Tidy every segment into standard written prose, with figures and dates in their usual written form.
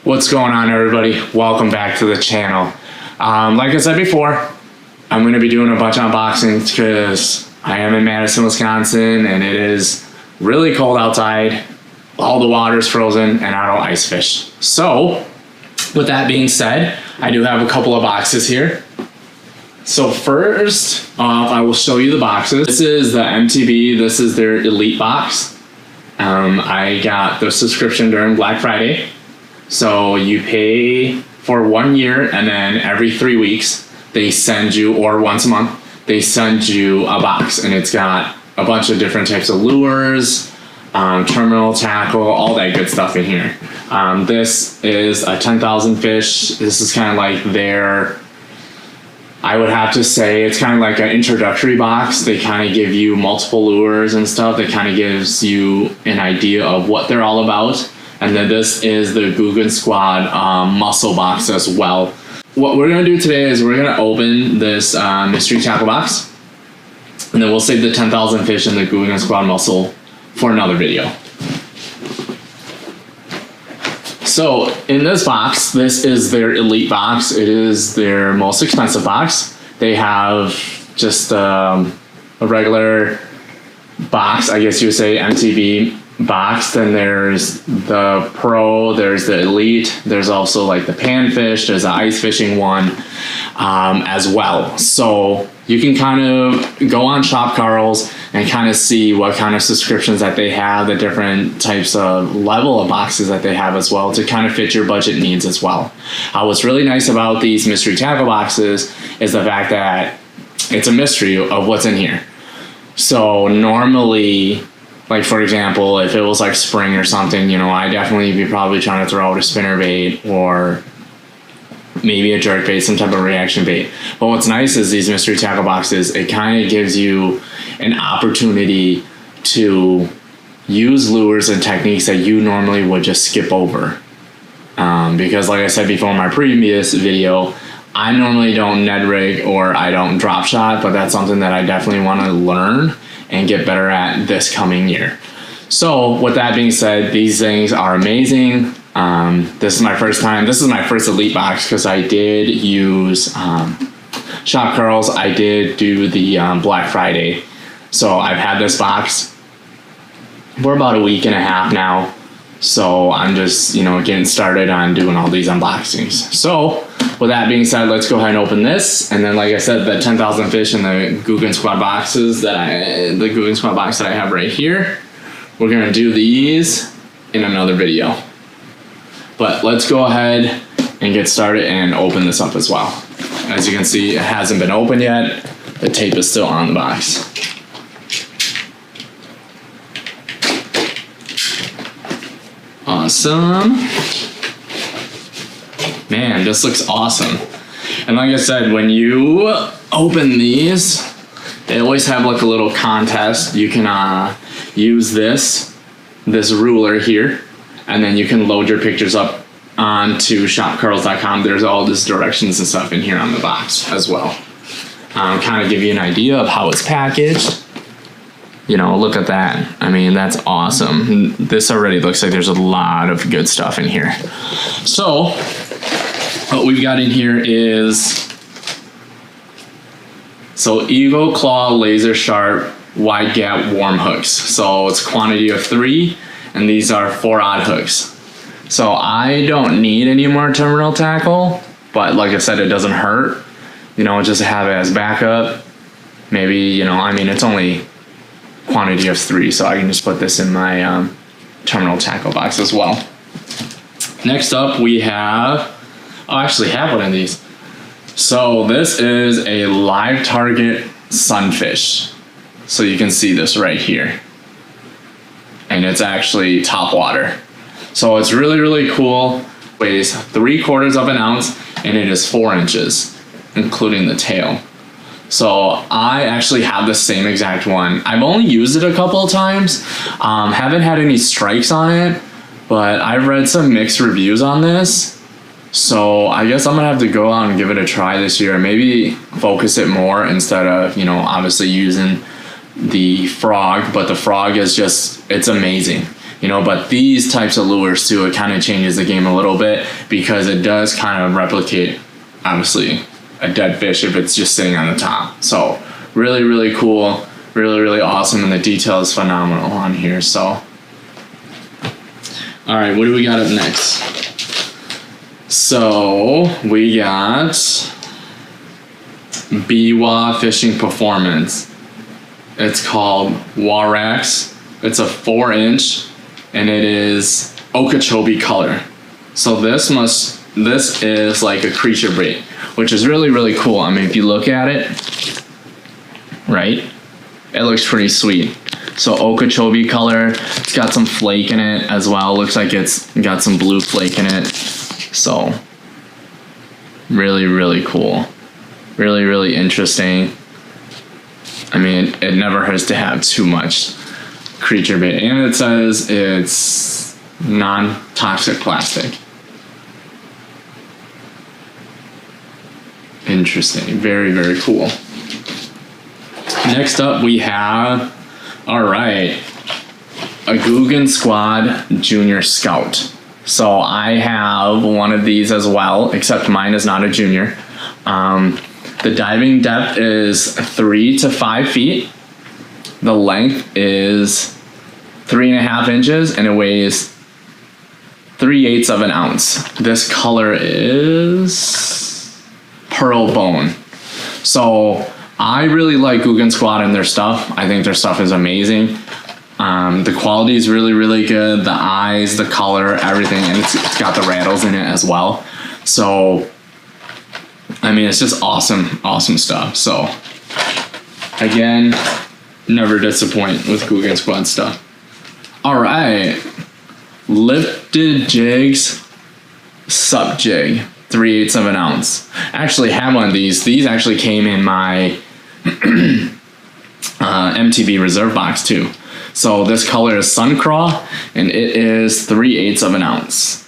What's going on, everybody? Welcome back to the channel. Like I said before, I'm going to be doing a bunch of unboxings because I am in Madison, Wisconsin, and it is really cold outside. All the water's frozen, and I don't ice fish. So, with that being said, I do have a couple of boxes here. So first off, I will show you the boxes. This is the MTB. This is their Elite box. I got the subscription during Black Friday. So you pay for 1 year, and then every 3 weeks they send you, or once a month, they send you a box, and it's got a bunch of different types of lures, terminal tackle, all that good stuff in here. This is a 10,000 fish. This is kind of like their, I would have to say, it's kind of like an introductory box. They kind of give you multiple lures and stuff. That kind of gives you an idea of what they're all about. And then this is the Googan Squad muscle box as well. What we're gonna do today is we're gonna open this mystery tackle box, and then we'll save the 10,000 fish and the Googan Squad muscle for another video. So in this box, this is their Elite box. It is their most expensive box. They have just a regular box, I guess you would say, MTB box. Then there's the Pro, there's the Elite, there's also like the Panfish, there's the ice fishing one as well. So you can kind of go on ShopKarl's and kind of see what kind of subscriptions that they have, the different types of level of boxes that they have as well, to kind of fit your budget needs as well. What's really nice about these mystery tackle boxes is the fact that it's a mystery of what's in here. So normally, like for example, if it was like spring or something, you know, I definitely be probably trying to throw out a spinnerbait or maybe a jerkbait, some type of reaction bait. But what's nice is these mystery tackle boxes, it kind of gives you an opportunity to use lures and techniques that you normally would just skip over. Because like I said before in my previous video, I normally don't Ned rig or I don't drop shot, but that's something that I definitely want to learn and get better at this coming year. So with that being said, these things are amazing. This is my first time. This is my first Elite box because I did use ShopKarl's. I did do the Black Friday. So I've had this box for about a week and a half now. So I'm just, you know, getting started on doing all these unboxings. So with that being said, let's go ahead and open this. And then, like I said, the 10,000 fish and the Googan Squad boxes that the Googan Squad box that I have right here, we're gonna do these in another video. But let's go ahead and get started and open this up as well. As you can see, it hasn't been opened yet. The tape is still on the box. Awesome. Man, this looks awesome. And like I said, when you open these, they always have like a little contest. You can use this ruler here, and then you can load your pictures up onto shopkarls.com. There's all these directions and stuff in here on the box as well. Kind of give you an idea of how it's packaged. You know, look at that. I mean, that's awesome. This already looks like there's a lot of good stuff in here. So what we've got in here is, so Eagle Claw Laser Sharp Wide Gap Worm Hooks. So it's a quantity of 3, and these are 4-aught hooks. So I don't need any more terminal tackle, but like I said, it doesn't hurt, you know, just to have it as backup. Maybe, you know, I mean, it's only quantity of 3, so I can just put this in my terminal tackle box as well. Next up, we have, I actually have one of these. So this is a live target Sunfish. So you can see this right here. And it's actually top water. So it's really, really cool. Weighs 3/4 of an ounce, and it is 4 inches, including the tail. So I actually have the same exact one. I've only used it a couple of times. Haven't had any strikes on it, but I've read some mixed reviews on this. So I guess I'm gonna have to go out and give it a try this year. Maybe focus it more instead of, you know, obviously using the frog. But the frog is just, it's amazing. But these types of lures too, it kind of changes the game a little bit because it does kind of replicate, obviously, a dead fish if it's just sitting on the top. So really, really cool, really, really awesome, and the detail is phenomenal on here. So, all right, what do we got up next? So we got Biwa Fishing Performance. It's called Warax. It's a 4-inch, and it is Okeechobee color. So this is like a creature bait, which is really, really cool. I mean, if you look at it, right, it looks pretty sweet. So Okeechobee color, it's got some flake in it as well. Looks like it's got some blue flake in it. So really, really cool. Really, really interesting. I mean, it never hurts to have too much creature bait. And it says it's non-toxic plastic. Interesting. Very, very cool. Next up we have, all right, a Googan Squad Junior Scout. So I have one of these as well, except mine is not a junior. The diving depth is 3 to 5 feet. The length is 3.5 inches, and it weighs 3/8 of an ounce. This color is pearl bone. So I really like Googan Squad and their stuff. I think their stuff is amazing. The quality is really, really good. The eyes, the color, everything, and it's got the rattles in it as well. So, I mean, it's just awesome, awesome stuff. So, again, never disappoint with Googan Squad stuff. All right, lifted jigs, sup jig, 3/8 of an ounce. I actually have one of these. These actually came in my MTB reserve box too. So this color is ShopKarl, and it is 3/8 of an ounce.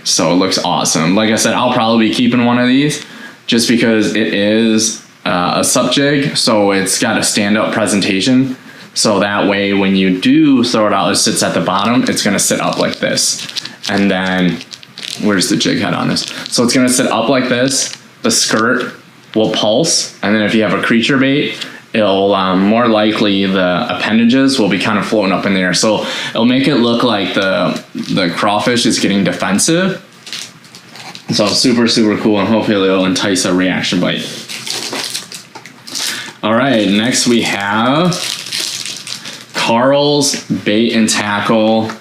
So it looks awesome. Like I said, I'll probably be keeping one of these just because it is a sup jig, so it's got a stand-up presentation. So that way, when you do throw it out, it sits at the bottom. It's gonna sit up like this, and then where's the jig head on this? So it's gonna sit up like this. The skirt will pulse, and then if you have a creature bait, it'll more likely the appendages will be kind of floating up in the air. So it'll make it look like the crawfish is getting defensive. So super, super cool, and hopefully it'll entice a reaction bite. All right, next we have Karl's Bait and Tackle.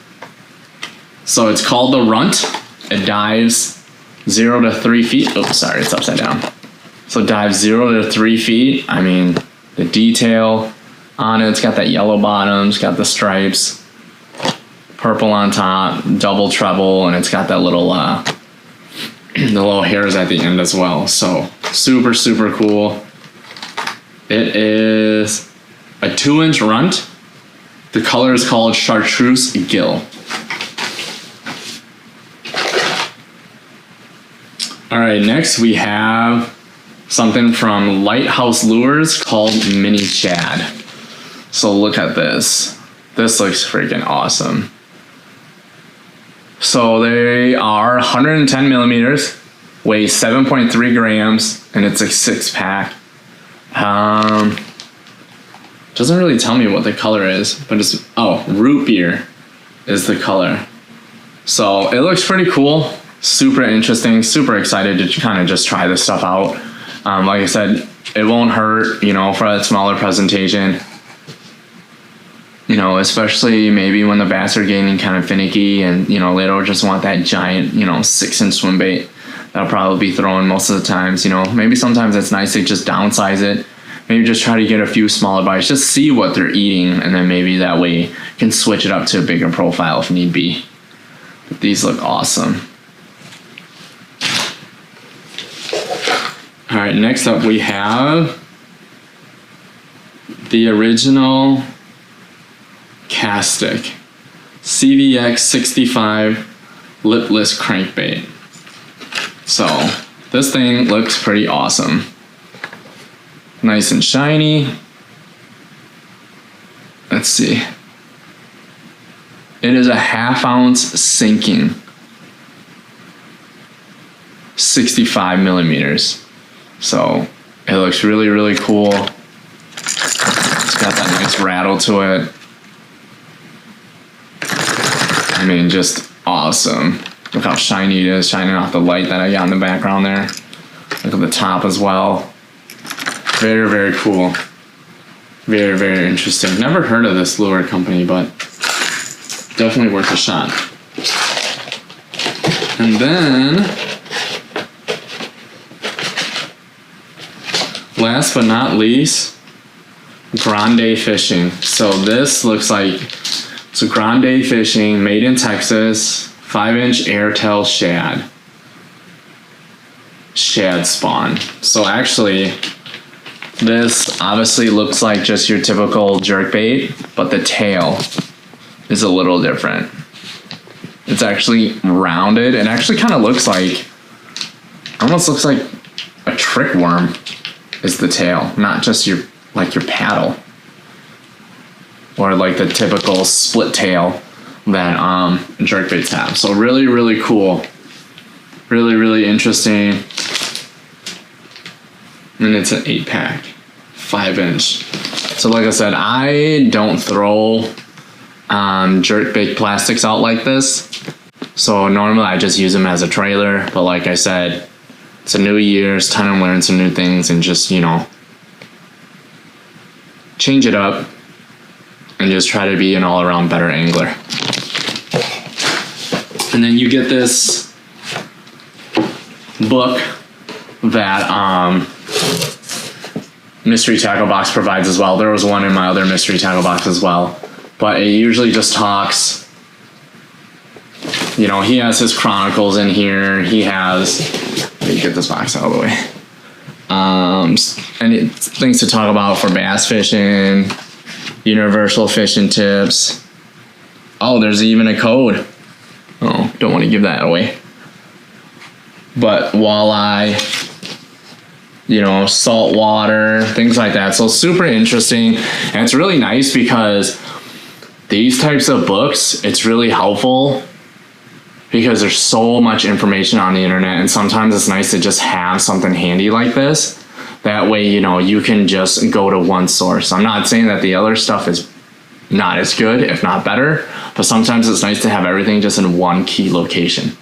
So it's called the Runt. It dives 0 to 3 feet. Oops, sorry, it's upside down. So it dives 0 to 3 feet. I mean, the detail on it, it's got that yellow bottom, it's got the stripes, purple on top, double treble, and it's got that little the little hairs at the end as well. So super, super cool. It is a 2-inch runt. The color is called Chartreuse Gill. All right, next we have something from Lighthouse Lures called Mini Chad. So look at this. This looks freaking awesome. So they are 110 millimeters, weigh 7.3 grams, and it's a 6-pack. Doesn't really tell me what the color is, but it's, root beer is the color. So it looks pretty cool, super interesting, super excited to kind of just try this stuff out. Like I said, it won't hurt, for that smaller presentation. Especially maybe when the bass are getting kind of finicky and, they don't just want that giant, 6-inch swim bait. That'll probably be throwing most of the times, Maybe sometimes it's nice to just downsize it. Maybe just try to get a few smaller bites, just see what they're eating, and then maybe that way you can switch it up to a bigger profile if need be. But these look awesome. All right, next up we have the original cast stick, CVX 65 lipless crankbait. So this thing looks pretty awesome. Nice and shiny. Let's see. It is a 1/2 ounce sinking, 65 millimeters. So it looks really, really cool. It's got that nice rattle to it. I mean, just awesome. Look how shiny it is, shining off the light that I got in the background there. Look at the top as well. Very, very cool. Very, very interesting. Never heard of this lure company, but definitely worth a shot. And then, last but not least, Grande Fishing. So this looks like, so Grande Fishing, made in Texas, 5-inch airtail shad spawn. So actually, this obviously looks like just your typical jerkbait, but the tail is a little different. It's actually rounded. It actually kind of looks like, almost looks like a trick worm is the tail, not just your, like your paddle. Or like the typical split tail that jerkbaits have. So really, really cool. Really, really interesting. And it's an 8-pack, 5-inch. So like I said, I don't throw jerkbait plastics out like this. So normally I just use them as a trailer. But like I said, it's a new year. It's time to learn some new things and just, you know, change it up and just try to be an all-around better angler. And then you get this book that Mystery Tackle Box provides as well. There was one in my other Mystery Tackle Box as well. But it usually just talks, you know, he has his chronicles in here. He has, let me get this box out of the way. And things to talk about for bass fishing, universal fishing tips. Oh, there's even a code. Oh, don't want to give that away. But walleye, you know, saltwater, things like that. So super interesting. And it's really nice because these types of books, it's really helpful because there's so much information on the internet, and sometimes it's nice to just have something handy like this. That way, you know, you can just go to one source. I'm not saying that the other stuff is not as good, if not better, but sometimes it's nice to have everything just in one key location.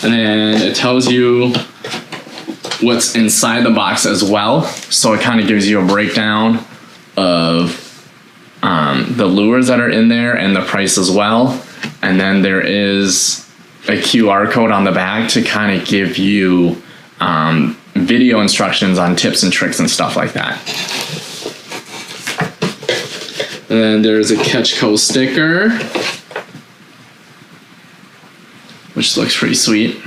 And then it tells you what's inside the box as well. So it kind of gives you a breakdown of the lures that are in there and the price as well. And then there is a QR code on the back to kind of give you video instructions on tips and tricks and stuff like that. And then there's a Catch Co sticker, which looks pretty sweet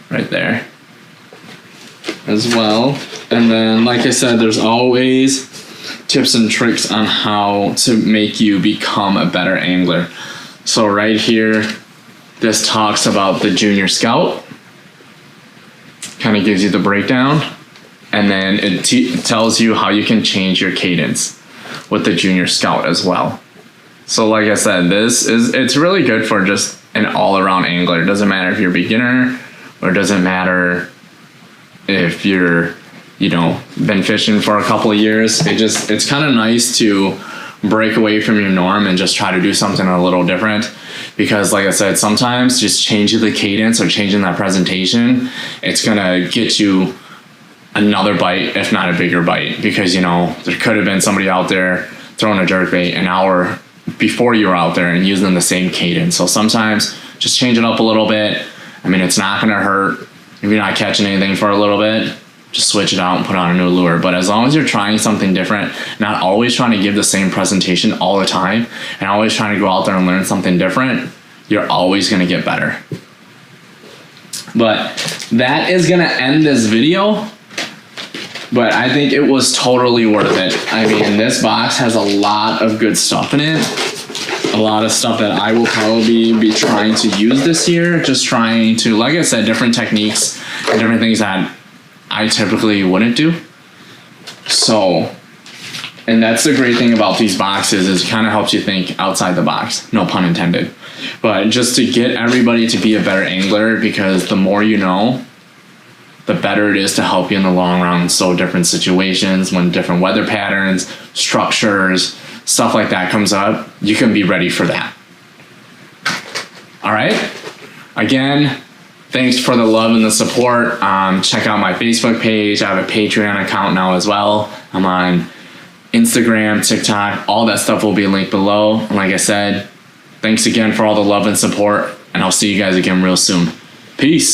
right there as well. And then, like I said, there's always tips and tricks on how to make you become a better angler. So right here, this talks about the Junior Scout, kind of gives you the breakdown, and then it tells you how you can change your cadence with the Junior Scout as well. So like I said, it's really good for just an all-around angler. It doesn't matter if you're a beginner, or it doesn't matter if you're, you know, been fishing for a couple of years. It's kind of nice to break away from your norm and just try to do something a little different, because like I said, sometimes just changing the cadence or changing that presentation, it's gonna get you another bite, if not a bigger bite, because, you know, there could have been somebody out there throwing a jerkbait an hour before you were out there and using the same cadence. So sometimes just change it up a little bit. I mean, it's not gonna hurt if you're not catching anything for a little bit. Just switch it out and put on a new lure. But as long as you're trying something different, not always trying to give the same presentation all the time, and always trying to go out there and learn something different, you're always gonna get better. But that is gonna end this video. But I think it was totally worth it. I mean, this box has a lot of good stuff in it. A lot of stuff that I will probably be trying to use this year. Just trying to, like I said, different techniques and different things that I typically wouldn't do. So And that's the great thing about these boxes is it kind of helps you think outside the box. No pun intended. But just to get everybody to be a better angler, because the more you know, the better it is to help you in the long run. So different situations, when different weather patterns, structures, stuff like that comes up, you can be ready for that. All right. Again, thanks for the love and the support. Check out my Facebook page. I have a Patreon account now as well. I'm on Instagram, TikTok, all that stuff will be linked below. And like I said, thanks again for all the love and support, and I'll see you guys again real soon. Peace.